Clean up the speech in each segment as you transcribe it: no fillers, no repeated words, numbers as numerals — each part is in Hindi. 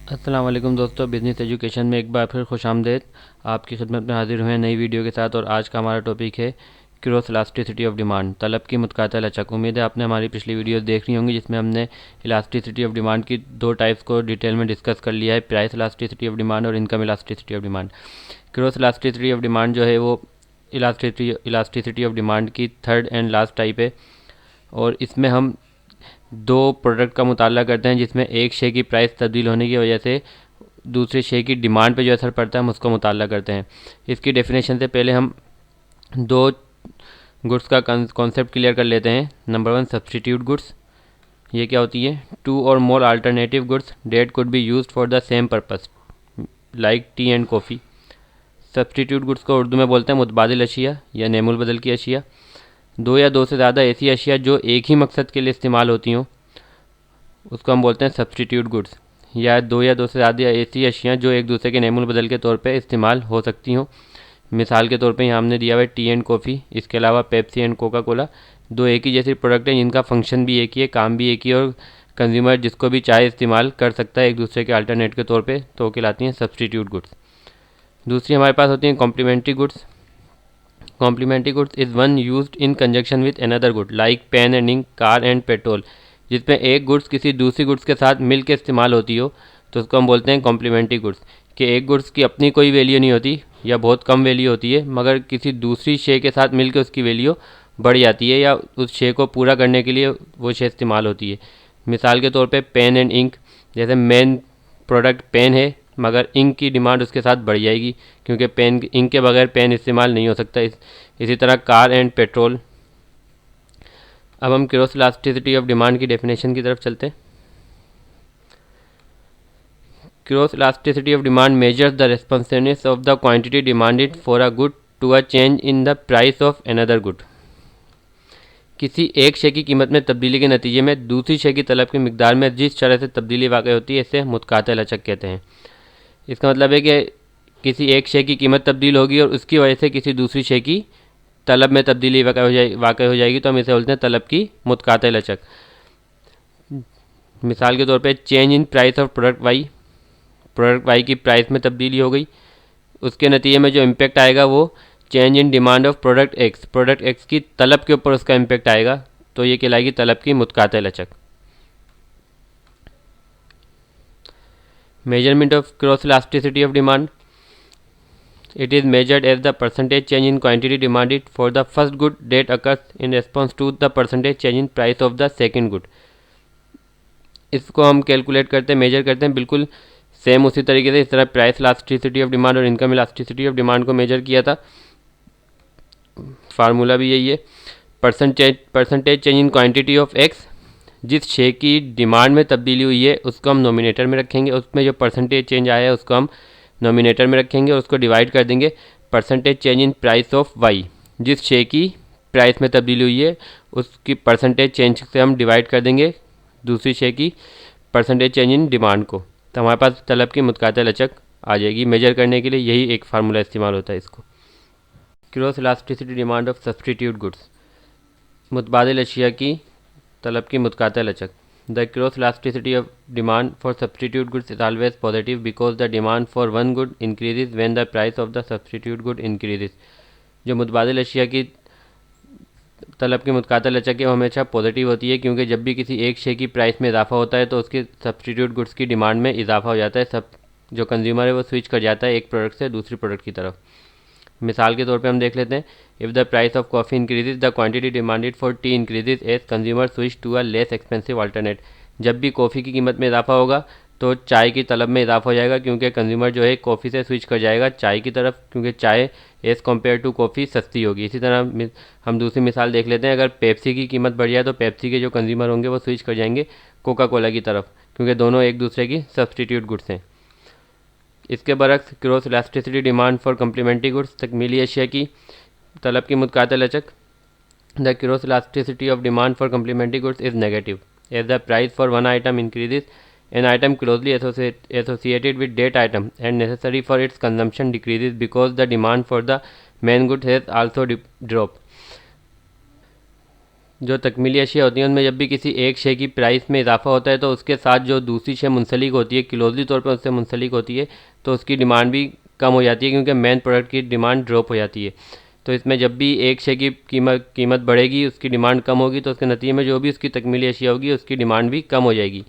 अस्सलाम वालेकुम दोस्तों, बिज़नेस एजुकेशन में एक बार फिर खुशामदीद। आपकी खिदमत में हाजिर हुए हैं नई वीडियो के साथ। और आज का हमारा टॉपिक है क्रॉस इलास्टिसिटी ऑफ डिमांड, तलब की मुतकाता लचक। उम्मीद है आपने हमारी पिछली वीडियो देखनी होंगी, जिसमें हमने इलास्टिसिटी ऑफ डिमांड की दो टाइप्स को डिटेल में डिस्कस कर लिया है, प्राइस इलास्टिसिटी ऑफ डिमांड और income elasticity of demand. Cross elasticity of demand जो है वो इलास्टिसिटी ऑफ डिमांड की थर्ड एंड लास्ट टाइप है। और इसमें हम दो प्रोडक्ट का मुताला करते हैं, जिसमें एक शे की प्राइस तब्दील होने की वजह से दूसरे शे की डिमांड पे जो असर पड़ता है हम उसको मुताला करते हैं। इसकी डेफिनेशन से पहले हम दो गुड्स का कॉन्सेप्ट क्लियर कर लेते हैं। Number one, substitute goods. ये क्या होती है? Two or more alternative goods that could be used for the same purpose, like tea and coffee. Substitute goods को उर्दू में बोलते हैं मुतबादिल अशिया या नेमुल बदल की अशिया। दो या दो से ज़्यादा ऐसी अशिया जो एक ही मकसद के लिए इस्तेमाल होती हों उसको हम बोलते हैं सब्सटीट्यूट गुड्स। या दो या दो से ज़्यादा ऐसी अशियाँ जो एक दूसरे के नेमुल बदल के तौर पे इस्तेमाल हो सकती हों। मिसाल के तौर पे यहाँ हमने दिया हुआ है टी एंड कॉफ़ी, इसके अलावा पेप्सी एंड कोका कोला। दो एक ही जैसी प्रोडक्ट हैं जिनका फंक्शन भी एक ही है, काम भी एक ही है, और कंज्यूमर जिसको भी चाहे इस्तेमाल कर सकता है एक दूसरे के अल्टरनेट के तौर पे, तो कहलाती हैं सब्सटीट्यूट गुड्स। दूसरी हमारे पास होती हैं complementary goods. Complementary goods is one used in conjunction with another good, like pen and ink, car and petrol. जिसमें एक गुड्स किसी दूसरी गुड्स के साथ मिल के इस्तेमाल होती हो तो उसको हम बोलते हैं कॉम्प्लीमेंट्री गुड्स। कि एक गुड्स की अपनी कोई वैल्यू नहीं होती या बहुत कम वैल्यू होती है, मगर किसी दूसरी शे के साथ मिल के उसकी वैल्यू बढ़ जाती है या उस शे को पूरा करने के लिए वो शे इस्तेमाल होती है। मिसाल के तौर पे पेन एंड इंक, जैसे मेन प्रोडक्ट पेन है मगर इंक की डिमांड उसके साथ बढ़ जाएगी, क्योंकि पेन इंक के बगैर पेन इस्तेमाल नहीं हो सकता। इसी तरह कार एंड पेट्रोल। अब हम क्रॉस इलास्टिसिटी ऑफ डिमांड की डेफिनेशन की तरफ चलते हैं। Cross elasticity of demand measures the responsiveness of the quantity demanded for a good to a change in the price of another good. किसी एक शे की कीमत में तब्दीली के नतीजे में दूसरी शे की तलब की मिकदार में जिस तरह से तब्दीली वाक़ होती है इसे मुतकाता लचक कहते हैं। इसका मतलब है कि किसी एक शे की कीमत तब्दील होगी और उसकी वजह से किसी दूसरी शे की तलब में तब्दीली वाक़ हो जाएगी, तो हम इसे बोलते हैं तलब की मुतकाता लचक। मिसाल के तौर पे change in price of product Y, product Y की प्राइस में तब्दीली हो गई, उसके नतीजे में जो इम्पेक्ट आएगा वो change in demand of product x, product x की तलब के ऊपर उसका इम्पेक्ट आएगा, तो ये कहलाएगी तलब की मुतकाता लचक। Measurement of cross elasticity of demand, it is measured as the percentage change in quantity demanded for the first good that occurs in response to the percentage change in price of the second good। इसको हम कैलकुलेट करते हैं, मेजर करते हैं बिल्कुल सेम उसी तरीके से इस तरह प्राइस इलास्टिसिटी ऑफ डिमांड और इनकम इलास्टिसिटी ऑफ डिमांड को मेजर किया था। फार्मूला भी यही है, percentage change in quantity of x. जिस शे की डिमांड में तब्दीली हुई है उसको हम नोमिनेटर में रखेंगे, उसमें जो परसेंटेज चेंज आया है उसको हम नोमिनेटर में रखेंगे और उसको डिवाइड कर देंगे percentage change in price of Y. जिस शे की प्राइस में तब्दीली हुई है उसकी परसेंटेज चेंज से हम डिवाइड कर देंगे दूसरी शे की परसेंटेज चेंज इन डिमांड को, तो हमारे पास तलब की मुतकाता लचक आ जाएगी। मेजर करने के लिए यही एक फार्मूला इस्तेमाल होता है इसको। Cross elasticity demand of substitute goods, मुतबादिल अशिया की तलब की मुतकाता लचक। The cross elasticity of demand for substitute goods is always positive because the demand for one good increases when the price of the substitute good increases। जो मुतबादिल अशिया की तलब की मुतकाता लचक है वो हमेशा पॉजिटिव होती है, क्योंकि जब भी किसी एक शे की प्राइस में इजाफा होता है तो उसकी सब्सटीट्यूट गुड्स की डिमांड में इजाफा हो जाता है। सब जो कंज्यूमर है वो स्विच कर जाता है एक प्रोडक्ट से दूसरी प्रोडक्ट की तरफ। मिसाल के तौर पे हम देख लेते हैं, if the price of coffee increases the quantity demanded for tea increases as consumer switch to a less expensive alternate. जब भी कॉफ़ी की कीमत में इजाफा होगा तो चाय की तलब में इजाफा हो जाएगा, क्योंकि कंज्यूमर जो है कॉफ़ी से स्विच कर जाएगा चाय की तरफ, क्योंकि चाय एज़ कम्पेयर टू कॉफ़ी सस्ती होगी। इसी तरह हम दूसरी मिसाल देख लेते हैं, अगर पेप्सी की कीमत बढ़ जाए तो पेप्सी के जो कंज्यूमर होंगे वो स्विच कर जाएंगे कोका कोला की तरफ, क्योंकि दोनों एक दूसरे की सब्सटीट्यूट गुड्स हैं। इसके बरक्स cross elasticity demand for complementary goods, तकमीली अशिया की तलब की मुतकाता लचक। The cross elasticity of demand for complementary goods is negative as the price for one item increases an item closely associated with that item and necessary for its consumption decreases because the demand for the main good has also dropped। जो तकमीली अशिया होती हैं उनमें जब भी किसी एक शे की प्राइस में इजाफा होता है तो उसके साथ जो दूसरी शे मुंसलिक होती है, क्लोजली तौर पर उससे मुंसलिक होती है, तो उसकी डिमांड भी कम हो जाती है क्योंकि मेन प्रोडक्ट की डिमांड ड्रॉप हो जाती है। तो इसमें जब भी एक शे की कीमत बढ़ेगी, उसकी डिमांड कम होगी, तो उसके नतीजे में जो भी उसकी तकमीली अशिया होगी उसकी डिमांड भी कम हो जाएगी।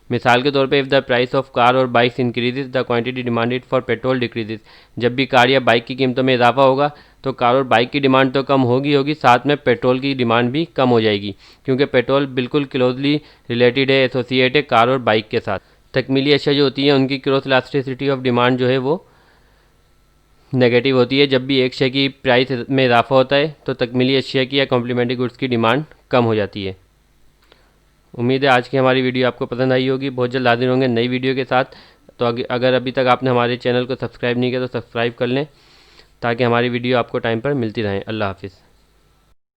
मिसाल के तौर पे if the price of car और bikes increases the quantity demanded for petrol decreases. जब भी कार या बाइक की कीमतों में इजाफा होगा तो कार और बाइक की डिमांड तो कम होगी, साथ में पेट्रोल की डिमांड भी कम हो जाएगी क्योंकि पेट्रोल बिल्कुल क्लोजली रिलेटेड है, एसोसिएट है कार और बाइक के साथ। तकमीली अशिया जो होती है उनकी क्रॉस इलास्टिसिटी ऑफ डिमांड जो है वो नेगेटिव होती है। जब भी एक शे की प्राइस में इजाफा होता है तो तकमीली अशिया की या कॉम्प्लीमेंट्री गुड्स की डिमांड कम हो जाती है। उम्मीद है आज की हमारी वीडियो आपको पसंद आई होगी। बहुत जल्द हाजिर होंगे नई वीडियो के साथ। तो अगर अभी तक आपने हमारे चैनल को सब्सक्राइब नहीं किया तो सब्सक्राइब कर लें ताकि हमारी वीडियो आपको टाइम पर मिलती रहें। अल्लाह हाफिज़।